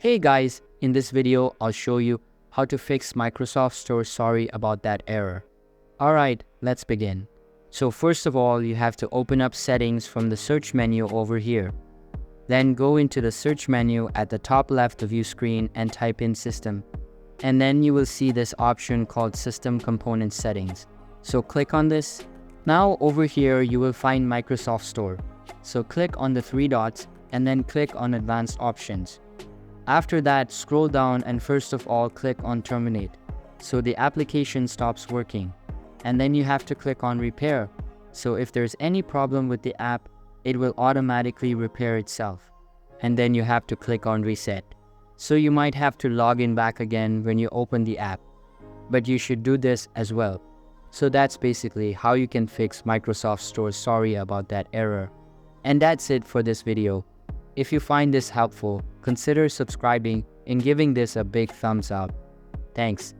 Hey guys, in this video, I'll show you how to fix Microsoft Store sorry about that error. Alright, let's begin. So first of all, you have to open up settings from the search menu over here. Then go into the search menu at the top left of your screen and type in system. And then you will see this option called system component settings. So click on this. Now over here, you will find Microsoft Store. So click on the three dots and then click on advanced options. After that, scroll down and first of all click on terminate. So the application stops working. And then you have to click on repair. So if there's any problem with the app, it will automatically repair itself. And then you have to click on reset. So you might have to log in back again when you open the app. But you should do this as well. So that's basically how you can fix Microsoft Store sorry about that error. And that's it for this video. If you find this helpful, consider subscribing and giving this a big thumbs up. Thanks.